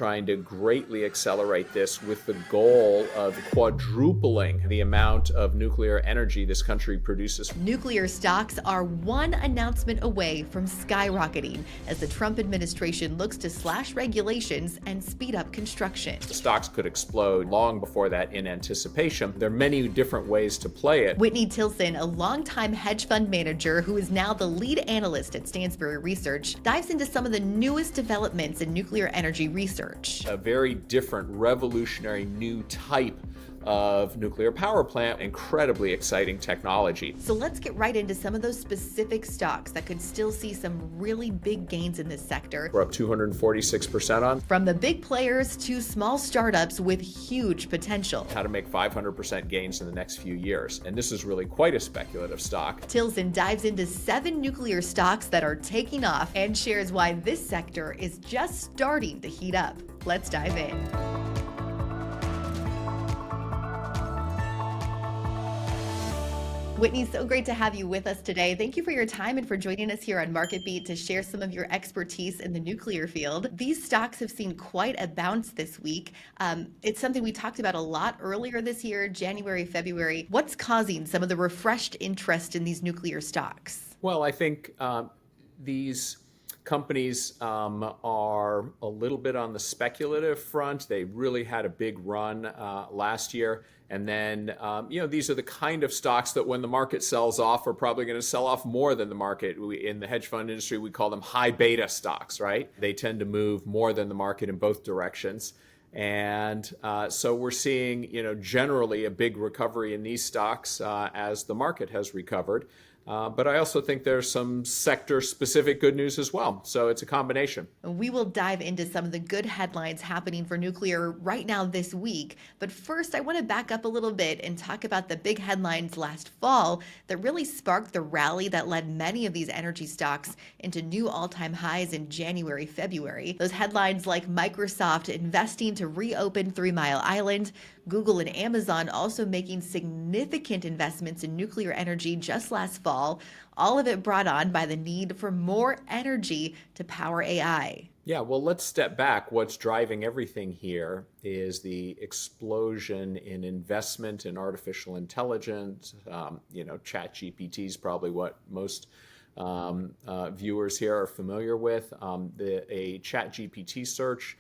trying to greatly accelerate this with the goal of quadrupling the amount of nuclear energy this country produces. Nuclear stocks are one announcement away from skyrocketing as the Trump administration looks to slash regulations and speed up construction. The stocks could explode long before that in anticipation. There are many different ways to play it. Whitney Tilson, a longtime hedge fund manager who is now the lead analyst at Stansberry Research, dives into some of the newest developments in nuclear energy research. A very different, revolutionary new type of nuclear power plant, incredibly exciting technology. So let's get right into some of those specific stocks that could still see some really big gains in this sector. We're up 246% on. From the big players to small startups with huge potential. How to make 500% gains in the next few years. And this is really quite a speculative stock. Tilson dives into 7 nuclear stocks that are taking off and shares why this sector is just starting to heat up. Let's dive in. Whitney, so great to have you with us today. Thank you for your time and for joining us here on MarketBeat to share some of your expertise in the nuclear field. These stocks have seen quite a bounce this week. It's something we talked about a lot earlier this year, January, February. What's causing some of the refreshed interest in these nuclear stocks? Well, I think these companies are a little bit on the speculative front. They really had a big run last year. And then, these are the kind of stocks that when the market sells off are probably going to sell off more than the market. In the hedge fund industry, we call them high beta stocks, right? They tend to move more than the market in both directions. And so we're seeing, generally a big recovery in these stocks as the market has recovered. But I also think there's some sector-specific good news as well. So it's a combination. We will dive into some of the good headlines happening for nuclear right now this week. But first, I want to back up a little bit and talk about the big headlines last fall that really sparked the rally that led many of these energy stocks into new all-time highs in January, February. Those headlines like Microsoft investing to reopen 3 Mile Island, Google and Amazon also making significant investments in nuclear energy just last fall, all of it brought on by the need for more energy to power AI. Yeah, well, let's step back. What's driving everything here is the explosion in investment in artificial intelligence. ChatGPT is probably what most viewers here are familiar with. A ChatGPT search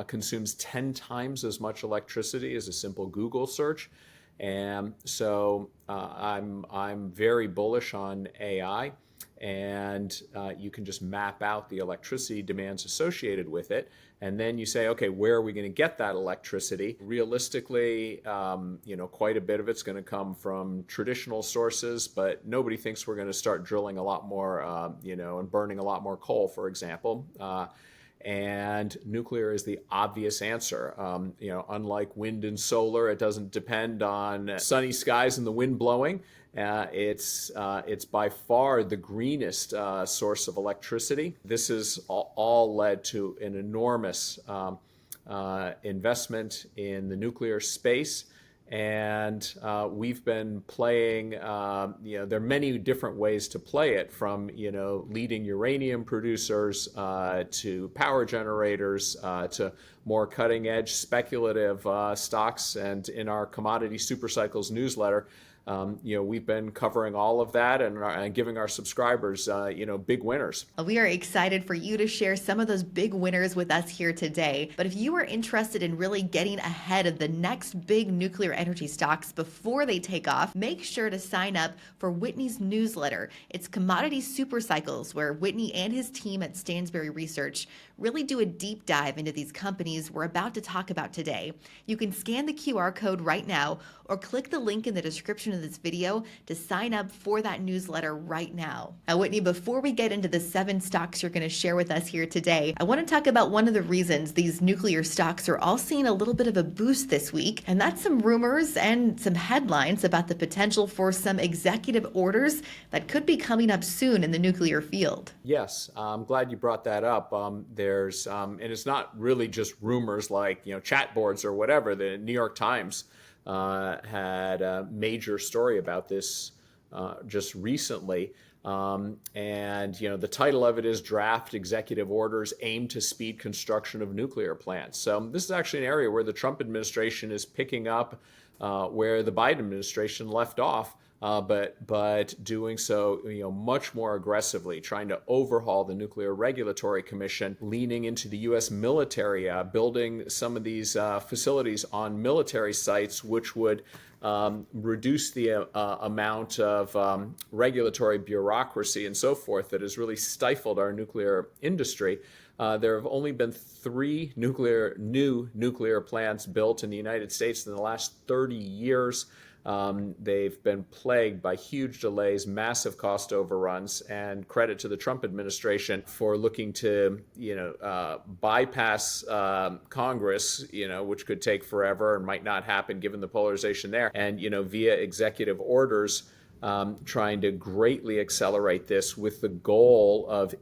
consumes 10 times as much electricity as a simple Google search. And so I'm very bullish on AI, and you can just map out the electricity demands associated with it. And then you say, okay, where are we going to get that electricity? Realistically, quite a bit of it's going to come from traditional sources, but nobody thinks we're going to start drilling a lot more, and burning a lot more coal, for example. And nuclear is the obvious answer. Unlike wind and solar, it doesn't depend on sunny skies and the wind blowing. It's by far the greenest source of electricity. This has all led to an enormous investment in the nuclear space. And we've been playing, there are many different ways to play it, from, leading uranium producers to power generators to more cutting edge speculative stocks. And in our Commodity Super Cycles newsletter, we've been covering all of that and giving our subscribers, big winners. We are excited for you to share some of those big winners with us here today. But if you are interested in really getting ahead of the next big nuclear energy stocks before they take off, make sure to sign up for Whitney's newsletter. It's Commodity Super Cycles, where Whitney and his team at Stansberry Research really do a deep dive into these companies we're about to talk about today. You can scan the QR code right now or click the link in the description of this video to sign up for that newsletter right now. Now, Whitney, before we get into the 7 stocks you're going to share with us here today, I want to talk about one of the reasons these nuclear stocks are all seeing a little bit of a boost this week, and that's some rumors and some headlines about the potential for some executive orders that could be coming up soon in the nuclear field. Yes, I'm glad you brought that up. There's, and it's not really just rumors like, chat boards or whatever. The New York Times had a major story about this just recently. And the title of it is Draft Executive Orders Aim to Speed Construction of Nuclear Plants. So this is actually an area where the Trump administration is picking up where the Biden administration left off. But doing so, much more aggressively, trying to overhaul the Nuclear Regulatory Commission, leaning into the U.S. military, building some of these facilities on military sites, which would reduce the amount of regulatory bureaucracy and so forth that has really stifled our nuclear industry. There have only been 3 new nuclear plants built in the United States in the last 30 years. They've been plagued by huge delays, massive cost overruns, and credit to the Trump administration for looking to, bypass Congress, which could take forever and might not happen given the polarization there, and, via executive orders, trying to greatly accelerate this with the goal of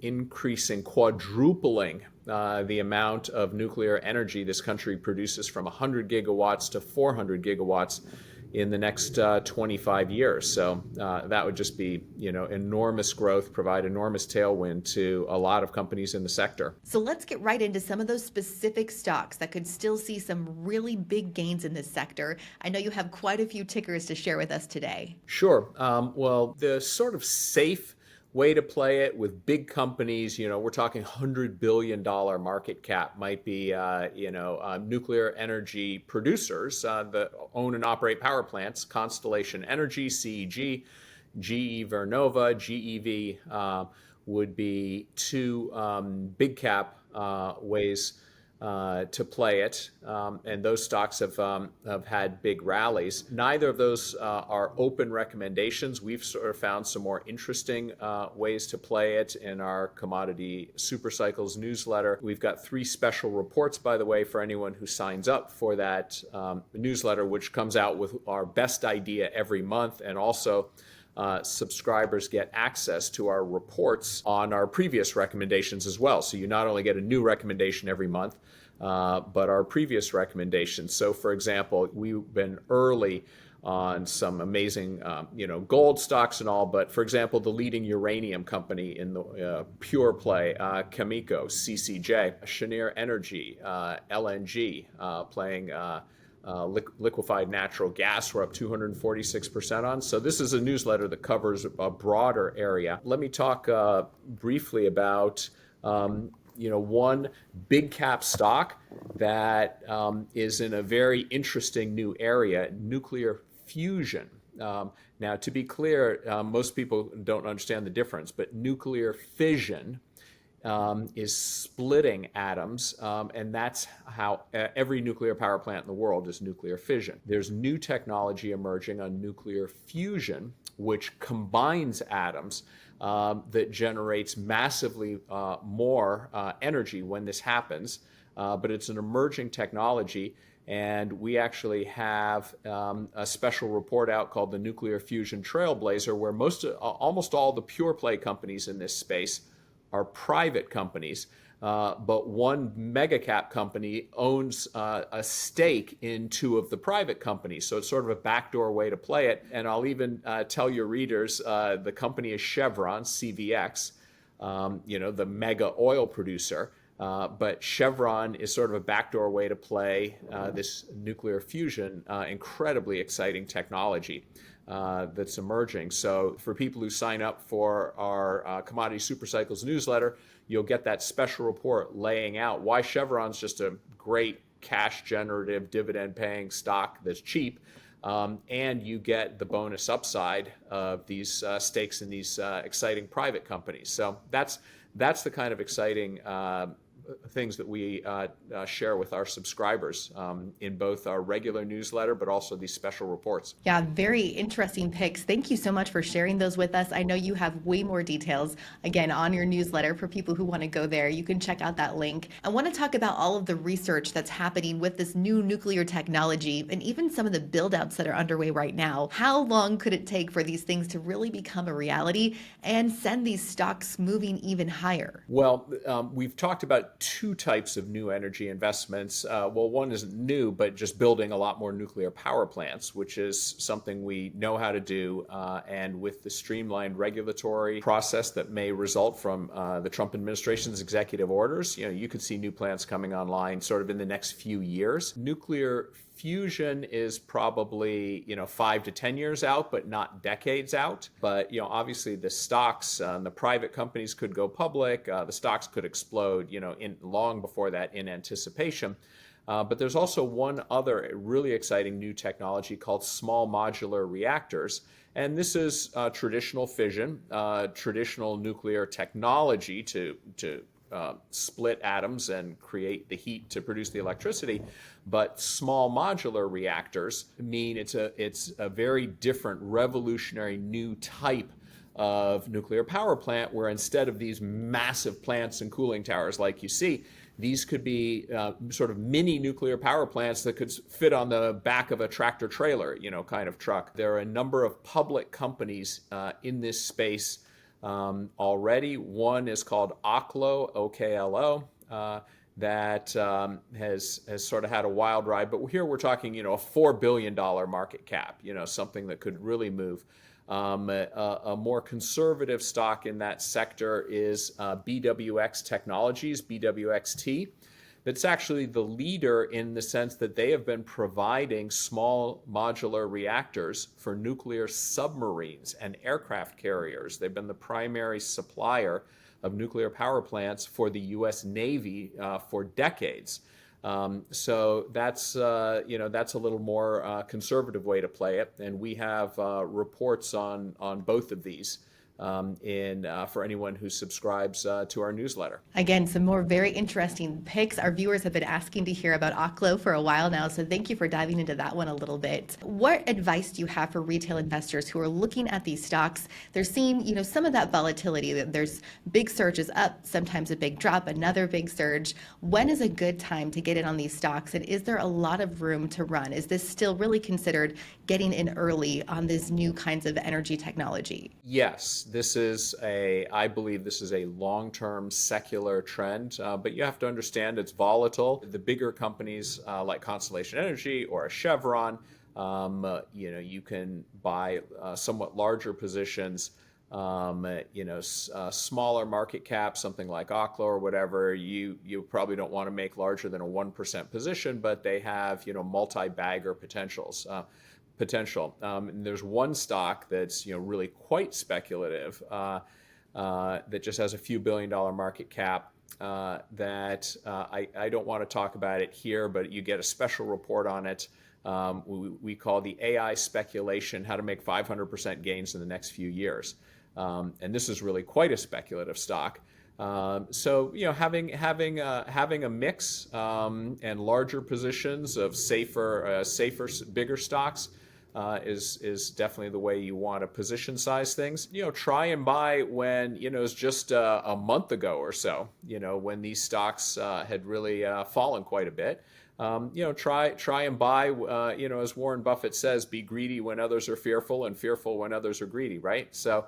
quadrupling the amount of nuclear energy this country produces from 100 gigawatts to 400 gigawatts in the next 25 years. So that would just be, enormous growth, provide enormous tailwind to a lot of companies in the sector. So let's get right into some of those specific stocks that could still see some really big gains in this sector. I know you have quite a few tickers to share with us today. Sure. Well, the sort of safe way to play it with big companies, we're talking $100 billion market cap, might be, nuclear energy producers that own and operate power plants, Constellation Energy, CEG, GE Vernova, GEV would be 2 big cap ways to play it, and those stocks have had big rallies. Neither of those are open recommendations. We've sort of found some more interesting ways to play it in our Commodity Super Cycles newsletter. We've got 3 special reports, by the way, for anyone who signs up for that newsletter, which comes out with our best idea every month, and also subscribers get access to our reports on our previous recommendations as well. So you not only get a new recommendation every month, but our previous recommendations. So, for example, we've been early on some amazing, gold stocks and all. But, for example, the leading uranium company in the pure play, Cameco, CCJ, Cheniere Energy, LNG, playing liquefied natural gas, we're up 246% on. So this is a newsletter that covers a broader area. Let me talk briefly about one big cap stock that is in a very interesting new area, nuclear fusion. Now, to be clear, most people don't understand the difference, but nuclear fission is splitting atoms, and that's how every nuclear power plant in the world is nuclear fission. There's new technology emerging on nuclear fusion, which combines atoms that generates massively more energy when this happens, but it's an emerging technology. And we actually have a special report out called the Nuclear Fusion Trailblazer, where almost all the pure play companies in this space are private companies, but one mega cap company owns a stake in 2 of the private companies. So it's sort of a backdoor way to play it. And I'll even tell your readers, the company is Chevron, CVX, the mega oil producer. But Chevron is sort of a backdoor way to play this nuclear fusion, incredibly exciting technology that's emerging. So for people who sign up for our Commodity Super Cycles newsletter, you'll get that special report laying out why Chevron's just a great cash generative, dividend paying stock that's cheap. And you get the bonus upside of these stakes in these exciting private companies. So that's the kind of exciting things that we share with our subscribers in both our regular newsletter, but also these special reports. Yeah, very interesting picks. Thank you so much for sharing those with us. I know you have way more details, again, on your newsletter for people who want to go there. You can check out that link. I want to talk about all of the research that's happening with this new nuclear technology and even some of the build-outs that are underway right now. How long could it take for these things to really become a reality and send these stocks moving even higher? Well, we've talked about two types of new energy investments. Well, one isn't new, but just building a lot more nuclear power plants, which is something we know how to do. And with the streamlined regulatory process that may result from the Trump administration's executive orders, you could see new plants coming online sort of in the next few years. Nuclear fusion is probably 5 to 10 years out, but not decades out. But obviously the stocks and the private companies could go public. The stocks could explode in long before that in anticipation. But there's also one other really exciting new technology called small modular reactors. And this is traditional fission, traditional nuclear technology to split atoms and create the heat to produce the electricity. But small modular reactors mean it's a very different, revolutionary new type of nuclear power plant, where instead of these massive plants and cooling towers like you see, these could be sort of mini nuclear power plants that could fit on the back of a tractor trailer, kind of truck. There are a number of public companies in this space already. One is called Oklo, O-K-L-O, that has sort of had a wild ride. But here we're talking, a $4 billion market cap, something that could really move. A more conservative stock in that sector is BWX Technologies, BWXT. That's actually the leader in the sense that they have been providing small modular reactors for nuclear submarines and aircraft carriers. They've been the primary supplier of nuclear power plants for the U.S. Navy for decades. So that's a little more conservative way to play it, and we have reports on both of these for anyone who subscribes to our newsletter. Again, some more very interesting picks. Our viewers have been asking to hear about Oklo for a while now, so thank you for diving into that one a little bit. What advice do you have for retail investors who are looking at these stocks? They're seeing, some of that volatility. There's big surges up, sometimes a big drop, another big surge. When is a good time to get in on these stocks, and is there a lot of room to run? Is this still really considered getting in early on these new kinds of energy technology? Yes. I believe this is a long-term secular trend, but you have to understand it's volatile. The bigger companies like Constellation Energy or a Chevron, you can buy somewhat larger positions, smaller market cap, something like Oklo or whatever. You probably don't want to make larger than a 1% position, but they have, multi-bagger potential. And there's one stock that's really quite speculative that just has a few billion-dollar market cap that I don't want to talk about it here, but you get a special report on it. We call the AI speculation, how to make 500% gains in the next few years. And this is really quite a speculative stock. So having a mix and larger positions of safer, bigger stocks is definitely the way you want to position size things. Try and buy when it's just a month ago or so. When these stocks had really fallen quite a bit. Try and buy. As Warren Buffett says, be greedy when others are fearful, and fearful when others are greedy. Right. So.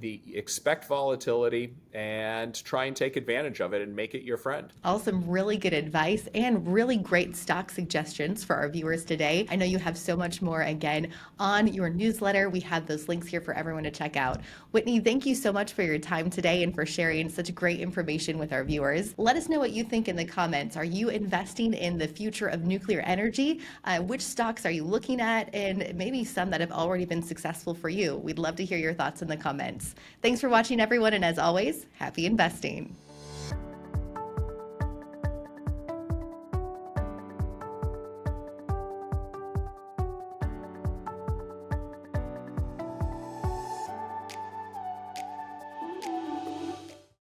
Expect volatility and try and take advantage of it and make it your friend. All some really good advice and really great stock suggestions for our viewers today. I know you have so much more again on your newsletter. We have those links here for everyone to check out. Whitney, thank you so much for your time today and for sharing such great information with our viewers. Let us know what you think in the comments. Are you investing in the future of nuclear energy? Which stocks are you looking at? And maybe some that have already been successful for you. We'd love to hear your thoughts in the comments. Thanks for watching, everyone, and as always, happy investing.